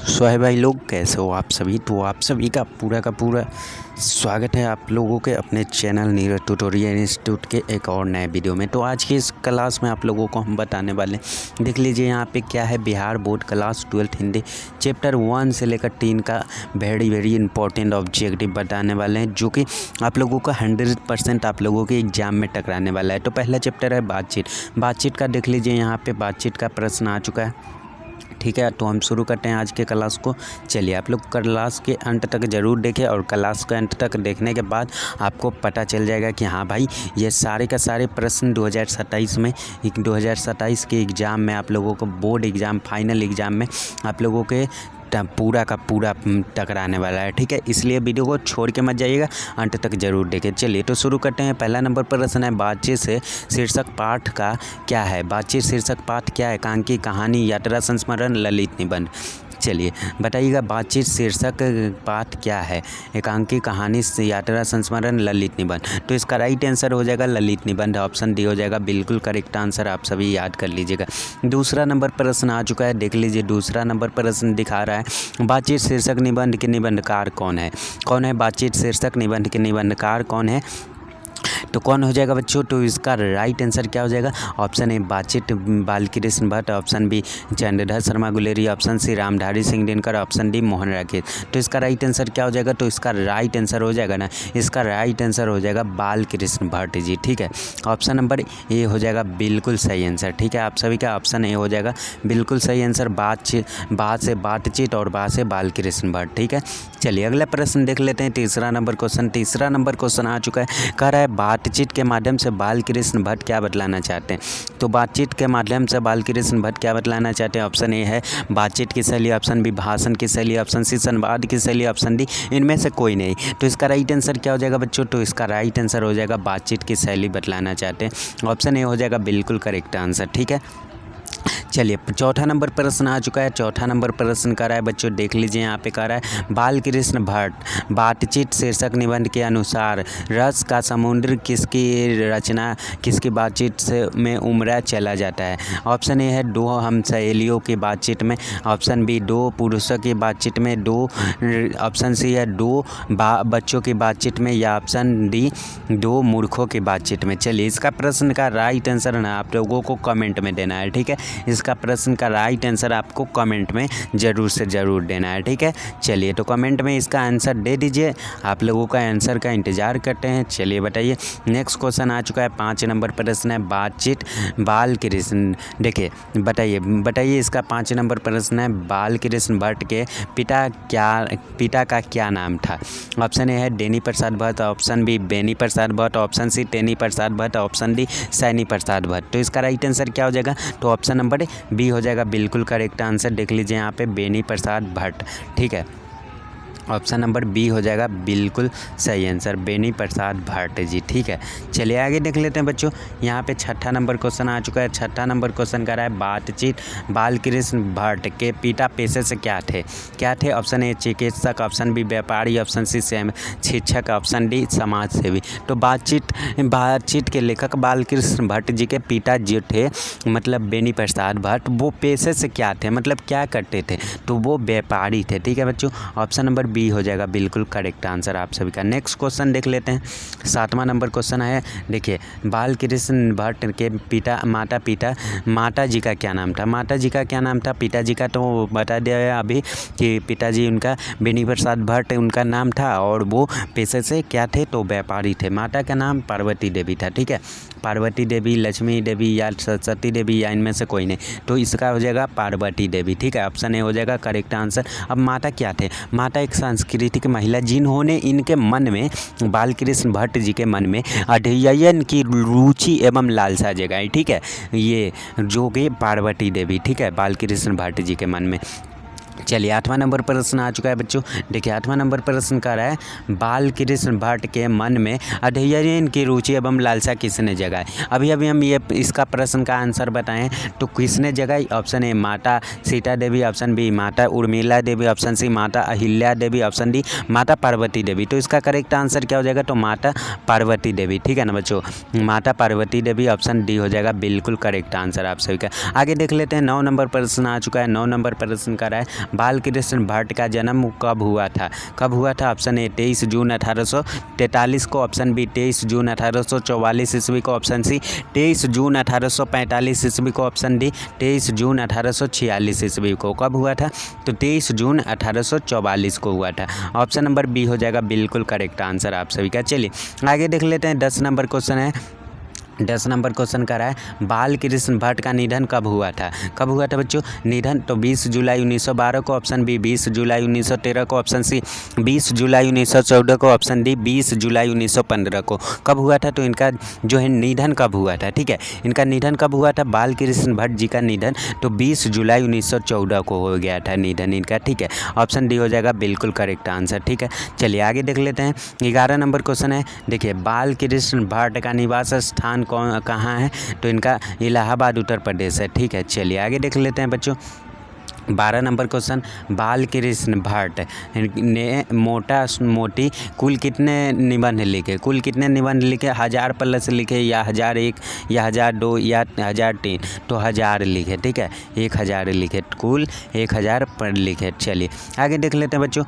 सो है भाई लोग, कैसे हो आप सभी। तो आप सभी का पूरा स्वागत है आप लोगों के अपने चैनल नीरज ट्यूटोरियल इंस्टीट्यूट के एक और नए वीडियो में। तो आज की इस क्लास में आप लोगों को हम बताने वाले हैं, देख लीजिए यहाँ पे क्या है। Bihar board class 12 Hindi chapter 1 से लेकर 3 का वेरी इंपॉर्टेंट ऑब्जेक्टिव बताने वाले हैं, जो कि आप लोगों का 100% आप लोगों के एग्जाम में टकराने वाला है। तो पहला चैप्टर है बातचीत का। देख लीजिए यहाँ पे बातचीत का प्रश्न आ चुका है। ठीक है, तो हम शुरू करते हैं आज के क्लास को। चलिए, आप लोग क्लास के अंत तक ज़रूर देखें, और क्लास के अंत तक देखने के बाद आपको पता चल जाएगा कि हाँ भाई, ये सारे का सारे प्रश्न 2027 के एग्ज़ाम में आप लोगों को बोर्ड एग्ज़ाम फाइनल एग्ज़ाम में आप लोगों के पूरा का पूरा टकराने वाला है। ठीक है, इसलिए वीडियो को छोड़ के मत जाइएगा, अंत तक ज़रूर देखें। चलिए, तो शुरू करते हैं। पहला नंबर प्रश्न है, बातचीत से शीर्षक पाठ का क्या है। बातचीत शीर्षक पाठ क्या है। एकांकी, कहानी, यात्रा, संस्मरण, ललित निबंध। चलिए बताइएगा, बातचीत शीर्षक पाठ क्या है। एकांकी, कहानी, यात्रा, संस्मरण, ललित निबंध। तो इसका राइट आंसर हो जाएगा ललित निबंध। ऑप्शन डी हो जाएगा बिल्कुल करेक्ट आंसर। आप सभी याद कर लीजिएगा। दूसरा नंबर प्रश्न आ चुका है, देख लीजिए। दूसरा नंबर प्रश्न दिखा रहा है, बातचीत शीर्षक निबंध के निबंधकार कौन है। बातचीत शीर्षक निबंध के निबंधकार कौन है। तो कौन हो जाएगा बच्चों। तो इसका राइट आंसर क्या हो जाएगा। ऑप्शन ए बातचीत Balkrishna Bhatt, option B Chandradhar Sharma Guleri, option C Ramdhari Singh Dinkar, option D Mohan Rakesh. तो इसका राइट आंसर क्या हो जाएगा। तो इसका राइट आंसर हो जाएगा ना, इसका राइट आंसर हो जाएगा बालकृष्ण भट्ट जी। ठीक है, ऑप्शन नंबर ए हो जाएगा बिल्कुल सही आंसर। ठीक है, आप सभी का ऑप्शन ए हो जाएगा बिल्कुल सही आंसर। बात से बातचीत और बा से बालकृष्ण भट्ट। ठीक है, चलिए अगला प्रश्न देख लेते हैं। तीसरा नंबर क्वेश्चन आ चुका है। कह रहा है, बातचीत के माध्यम से बालकृष्ण भट्ट क्या बतलाना चाहते हैं। तो बातचीत के माध्यम से बालकृष्ण भट्ट क्या बतलाना चाहते हैं। ऑप्शन ए है बातचीत की शैली, ऑप्शन बी भाषण की शैली, ऑप्शन सी संवाद की शैली, ऑप्शन डी इनमें से कोई नहीं। तो इसका राइट आंसर क्या हो जाएगा बच्चों। तो इसका राइट आंसर हो जाएगा बातचीत की शैली बतलाना चाहते हैं। ऑप्शन ए हो जाएगा बिल्कुल करेक्ट आंसर। ठीक है, चलिए चौथा नंबर प्रश्न आ चुका है। चौथा नंबर प्रश्न कर रहा है बच्चों, देख लीजिए यहाँ पे कह रहा है, बालकृष्ण भट्ट बातचीत शीर्षक निबंध के अनुसार रस का समुद्र किसकी रचना, किसकी बातचीत से में उमड़ा चला जाता है। ऑप्शन ए है दो हम सहेलियों की बातचीत में, ऑप्शन बी दो पुरुषों की बातचीत में, ऑप्शन सी है दो बच्चों की बातचीत में, या ऑप्शन डी दो मूर्खों की बातचीत में। चलिए, इसका प्रश्न का राइट आंसर ना आप लोगों को कमेंट में देना है। ठीक है, इसका प्रश्न का राइट आंसर आपको कमेंट में ज़रूर से ज़रूर देना है। ठीक है, चलिए तो कमेंट में इसका आंसर दे दीजिए। आप लोगों का आंसर का इंतज़ार करते हैं। चलिए बताइए, नेक्स्ट क्वेश्चन आ चुका है। 5 नंबर प्रश्न है, बातचीत बालकृष्ण। देखिए बताइए इसका 5 नंबर प्रश्न है, बालकृष्ण भट्ट के पिता का क्या नाम था। ऑप्शन ए है डेनी Prasad Bhatt, option B Beni Prasad Bhatt, option सी टेनी प्रसाद भट्ट, ऑप्शन डी सैनी प्रसाद भट्ट। तो इसका राइट आंसर क्या हो जाएगा। तो ऑप्शन नंबर बी हो जाएगा बिल्कुल करेक्ट आंसर। देख लीजिए यहाँ पे बेनी प्रसाद भट्ट। ठीक है, ऑप्शन नंबर बी हो जाएगा बिल्कुल सही आंसर, बेनी प्रसाद भट्ट जी। ठीक है, चलिए आगे देख लेते हैं बच्चों। यहाँ पे 6ठा नंबर क्वेश्चन आ चुका है। 6ठा नंबर क्वेश्चन कर रहा है, बातचीत बालकृष्ण भट्ट के पिता पेशे से क्या थे। ऑप्शन ए चिकित्सक, ऑप्शन बी व्यापारी, ऑप्शन सी शिक्षक, ऑप्शन डी समाज सेवी। तो बातचीत के लेखक बालकृष्ण भट्ट जी के पिता जो थे, मतलब बेनी प्रसाद भट्ट, वो पेशे से क्या थे, मतलब क्या करते थे। तो वो व्यापारी थे। ठीक है बच्चों, ऑप्शन नंबर बी हो जाएगा बिल्कुल करेक्ट आंसर आप सभी का। नेक्स्ट क्वेश्चन देख लेते हैं। 7वां नंबर क्वेश्चन है, देखिए, बालकृष्ण भट्ट के माता जी का क्या नाम था। पिताजी का तो बता दिया अभी कि पिताजी उनका बेनी प्रसाद भट्ट उनका नाम था, और वो पेशे से क्या थे, तो व्यापारी थे। माता का नाम पार्वती देवी था। ठीक है, पार्वती देवी, लक्ष्मी देवी या सरस्वती देवी, या इनमें से कोई नहीं। तो इसका हो जाएगा पार्वती देवी। ठीक है, ऑप्शन ए हो जाएगा करेक्ट आंसर। अब माता क्या थे। माता एक सांस्कृतिक महिला जिन्होंने इनके मन में, बालकृष्ण भट्ट जी के मन में अध्ययन की रुचि एवं लालसा जगाई। ठीक है, ये जो कि पार्वती देवी। ठीक है, बालकृष्ण भट्ट जी के मन में। चलिए 8वां नंबर प्रश्न आ चुका है बच्चों। देखिए 8वां नंबर प्रश्न कर रहा है, बालकृष्ण भट्ट के मन में अध्ययन की रुचि एवं लालसा किसने जगाई। अभी हम ये इसका प्रश्न का आंसर बताएं तो किसने जगाई। ऑप्शन ए माता सीता देवी, ऑप्शन बी माता उर्मिला देवी, ऑप्शन सी माता अहिल्या देवी, ऑप्शन डी माता पार्वती देवी। तो इसका करेक्ट आंसर क्या हो जाएगा। तो माता पार्वती देवी। ठीक है ना बच्चों, माता पार्वती देवी, ऑप्शन डी हो जाएगा बिल्कुल करेक्ट आंसर आप सभी का। आगे देख लेते हैं। 9 नंबर प्रश्न आ चुका है। 9 नंबर प्रश्न कर रहा है, बाल कृष्ण भट्ट का जन्म कब हुआ था? कब हुआ था? ऑप्शन ए 23 जून 1843 को, ऑप्शन बी 23 जून 1844 ईस्वी को, ऑप्शन सी 23 जून 1845 ईस्वी को, ऑप्शन डी 23 जून 1846 ईस्वी को। कब हुआ था? तो 23 जून 1844 को हुआ था। ऑप्शन नंबर बी हो जाएगा बिल्कुल करेक्ट आंसर आप सभी का। चलिए आगे देख लेते हैं। 10 नंबर क्वेश्चन है। 10 नंबर क्वेश्चन कर रहा है बाल कृष्ण भट्ट का निधन कब हुआ था? कब हुआ था बच्चों निधन? तो 20 जुलाई 1912 को, ऑप्शन बी 20 जुलाई 1913 को, ऑप्शन सी 20 जुलाई 1914 को, ऑप्शन डी 20 जुलाई 1915 को। कब हुआ था? तो इनका जो है निधन कब हुआ था? ठीक है, इनका निधन कब हुआ था? बाल कृष्ण भट्ट जी का निधन तो 20 जुलाई 1914 को हो गया था निधन इनका। ठीक है, ऑप्शन डी हो जाएगा बिल्कुल करेक्ट आंसर। ठीक है, चलिए आगे देख लेते हैं। 11 नंबर क्वेश्चन है। देखिए बाल कृष्ण भट्ट का निवास स्थान कहाँ है? तो इनका इलाहाबाद उत्तर प्रदेश है। ठीक है, चलिए आगे देख लेते हैं बच्चों। 12 नंबर क्वेश्चन बाल कृष्ण भट्ट ने मोटी कुल कितने निबंध लिखे? कुल कितने निबंध लिखे? 1000 प्लस लिखे या 1001 या 1002 या 1003? तो 1000 लिखे। ठीक है, 1000 लिखे, कुल 1000 पर लिखे। चलिए आगे देख लेते हैं बच्चों।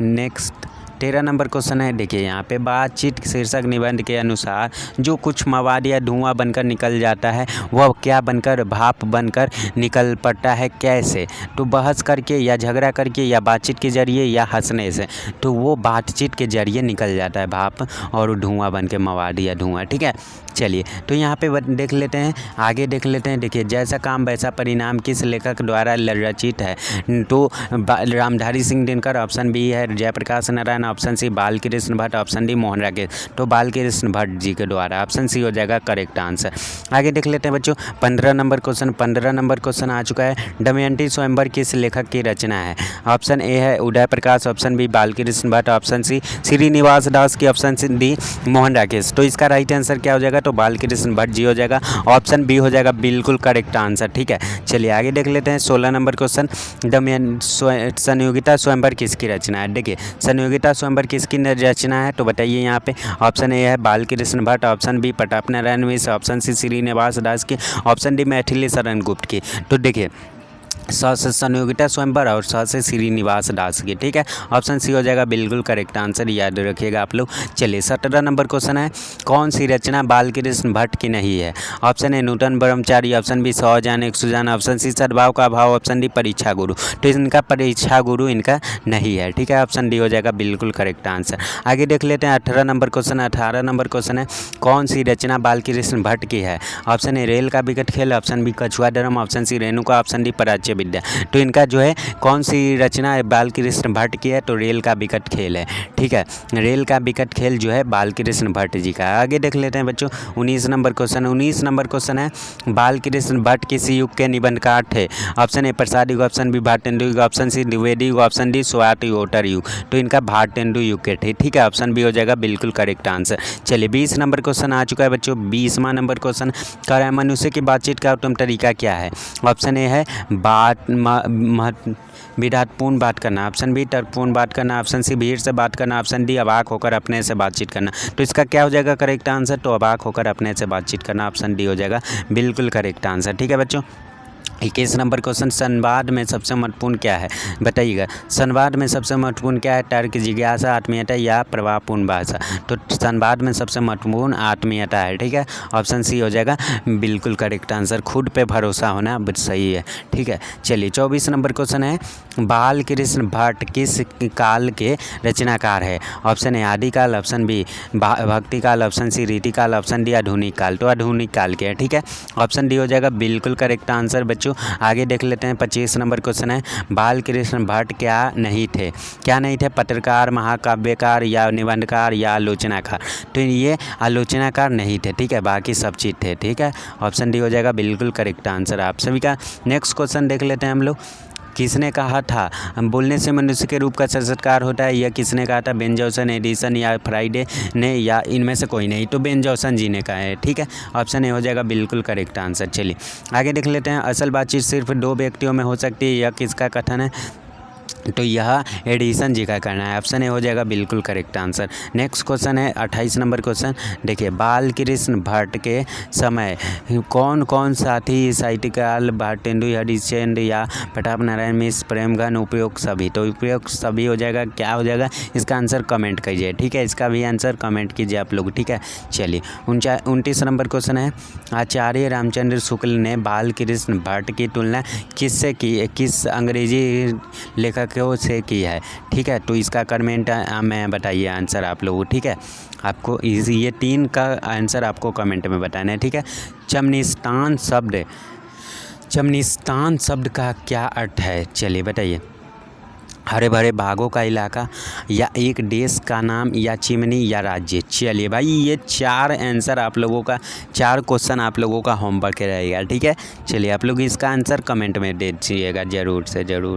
नेक्स्ट 13 नंबर क्वेश्चन है। देखिए यहाँ पे बातचीत शीर्षक निबंध के अनुसार जो कुछ मवाद या धुआं बनकर निकल जाता है वह क्या बनकर? भाप बनकर निकल पड़ता है। कैसे? तो बहस करके या झगड़ा करके या बातचीत के जरिए या हंसने से। तो वो बातचीत के जरिए निकल जाता है भाप और धुआं बन के मवाद या धुआं। ठीक है, चलिए तो यहाँ पे देख लेते हैं, आगे देख लेते हैं। देखिए जैसा काम वैसा परिणाम किस लेखक द्वारा रचित है? तो रामधारी सिंह दिनकर, ऑप्शन बी है जयप्रकाश नारायण, ऑप्शन सी बाल कृष्ण भट्ट, ऑप्शन डी मोहन राकेश। तो बाल कृष्ण भट्ट जी के द्वारा, ऑप्शन सी हो जाएगा करेक्ट आंसर। आगे देख लेते हैं बच्चों 15 नंबर क्वेश्चन। 15 नंबर क्वेश्चन आ चुका है। दमयंती स्वयंवर किस लेखक की रचना है? ऑप्शन ए है Uday Prakash, option B Bal Krishna Bhatt, option C Srinivas Das की, option C D Mohan Rakesh. तो इसका राइट आंसर क्या हो जाएगा? तो बाल कृष्ण भट्ट जी हो जाएगा। ऑप्शन बी हो जाएगा बिल्कुल करेक्ट आंसर। ठीक है, चलिए आगे देख लेते हैं। 16 नंबर क्वेश्चन संयोगिता स्वयंवर किसकी रचना है? देखिए संयोगिता स्वयंवर किसकी रचना है? तो बताइए यहाँ पे। ऑप्शन ए है बाल Krishna Bhatt, option B Pratap Narayan Mishra, option C Srinivas Das की, ऑप्शन डी मैथिली शरण गुप्त की। तो देखिए स से संयोगिता स्वयंवर और स से श्रीनिवास दास की। ठीक है, ऑप्शन सी हो जाएगा बिल्कुल करेक्ट आंसर, याद रखिएगा आप लोग। चलिए 17 नंबर क्वेश्चन है। कौन सी रचना बाल कृष्ण भट्ट की नहीं है? Option A Nutan Brahmachari, option B 100 जान 100 जान, ऑप्शन सी सद्भाव का भाव, ऑप्शन डी परीक्षा गुरु। तो इनका परीक्षा गुरु इनका नहीं है। ठीक है, ऑप्शन डी हो जाएगा बिल्कुल करेक्ट आंसर। आगे देख लेते हैं 18 नंबर क्वेश्चन। 18 नंबर क्वेश्चन है कौन सी रचना बाल कृष्ण भट्ट की है? ऑप्शन ए रेल का विकट खेल, ऑप्शन बी कछुआ धर्म, option C Renuka, option D पराच्य विद्या। तो इनका जो है कौन सी रचना है बाल कृष्ण भट्ट की है? तो रेल का विकट खेल है। ठीक है, रेल का विकट खेल जो है बाल कृष्ण भट्ट जी का। आगे देख लेते हैं बच्चों 19 नंबर क्वेश्चन। 19 नंबर क्वेश्चन है बाल कृष्ण भट्ट किस युग के निबंधकार थे? ऑप्शन ए प्रसाद युग, ऑप्शन बी भारतेंदु युग, ऑप्शन सी द्विवेदी युग, ऑप्शन डी स्वातोत्तर युग। तो इनका भारतेंदु युग के थे। ठीक है, ऑप्शन बी हो जाएगा बिल्कुल करेक्ट आंसर। चलिए 20 नंबर क्वेश्चन आ चुका है बच्चों। 20वां नंबर क्वेश्चन कह रहा है मनुष्य की बातचीत का उत्तम तरीका क्या है? ऑप्शन ए है विधापूर्ण बात करना, ऑप्शन बी तर्कपूर्ण बात करना, ऑप्शन सी भीड़ से बात करना, ऑप्शन डी अवाक होकर अपने से बातचीत करना। तो इसका क्या हो जाएगा करेक्ट आंसर? तो अवाक होकर अपने से बातचीत करना, ऑप्शन डी हो जाएगा बिल्कुल करेक्ट आंसर। ठीक है बच्चों, 21 नंबर क्वेश्चन संवाद में सबसे महत्वपूर्ण क्या है? बताइएगा संवाद में सबसे महत्वपूर्ण क्या है? तर्क, जिज्ञासा, आत्मीयता या प्रभावपूर्ण भाषा। तो संवाद में सबसे महत्वपूर्ण आत्मीयता है। ठीक है, ऑप्शन सी हो जाएगा बिल्कुल करेक्ट आंसर। खुद पे भरोसा होना सही है। ठीक है, चलिए 24 नंबर क्वेश्चन है बाल कृष्ण भट्ट किस काल के रचनाकार है? ऑप्शन ए आदिकाल, ऑप्शन बी भक्ति काल, ऑप्शन सी रीति काल, ऑप्शन डी आधुनिक काल। तो आधुनिक काल के है। ठीक है, ऑप्शन डी हो जाएगा बिल्कुल करेक्ट आंसर बच्चों। आगे देख लेते हैं 25 नंबर क्वेश्चन है बाल कृष्ण भट्ट क्या नहीं थे? क्या नहीं थे? पत्रकार, महाकाव्यकार या निबंधकार या आलोचनाकार। तो ये आलोचनाकार नहीं थे। ठीक है, बाकी सब चीज़ थे। ठीक है, ऑप्शन डी हो जाएगा बिल्कुल करेक्ट आंसर आप सभी का। नेक्स्ट क्वेश्चन देख लेते हैं हम लोग। किसने कहा था बोलने से मनुष्य के रूप का साक्षात्कार होता है? यह किसने कहा था? बेन जॉनसन, एडिसन या फ्राइडे ने या इनमें से कोई नहीं? तो बेन जॉनसन जी ने कहा है। ठीक है, ऑप्शन ए हो जाएगा बिल्कुल करेक्ट आंसर। चलिए आगे देख लेते हैं। असल बातचीत सिर्फ दो व्यक्तियों में हो सकती है, यह किसका कथन है? तो यह एडिसन जी का करना है। ऑप्शन ए हो जाएगा बिल्कुल करेक्ट आंसर। नेक्स्ट क्वेश्चन है 28 नंबर क्वेश्चन। देखिए, बाल कृष्ण भट्ट के समय कौन कौन साथी साहित्यकाल भारतेंदु हरिश्चंद्र या प्रताप नारायण मिश्र प्रेमगन उपयोग सभी। तो उपयोग सभी हो जाएगा, क्या हो जाएगा इसका आंसर कमेंट कीजिए, ठीक है। इसका भी आंसर कमेंट कीजिए आप लोग, ठीक है। चलिए 29 नंबर क्वेश्चन है, आचार्य रामचंद्र शुक्ल ने बाल कृष्ण भट्ट की तुलना किससे की, किस अंग्रेजी लेखक से की है, ठीक है। तो इसका कमेंट में बताइए आंसर आप लोग, ठीक है। आपको ये 3 का आंसर आपको कमेंट में बताना है, ठीक है। चमनिस्तान शब्द का क्या अर्थ है, चलिए बताइए। हरे भरे बागों का इलाका, या एक देश का नाम, या चिमनी, या राज्य। चलिए भाई, ये 4 आंसर आप लोगों का, 4 क्वेश्चन आप लोगों का होमवर्क रहेगा, ठीक है। चलिए आप लोग इसका आंसर कमेंट में दे दीजिएगा ज़रूर से ज़रूर।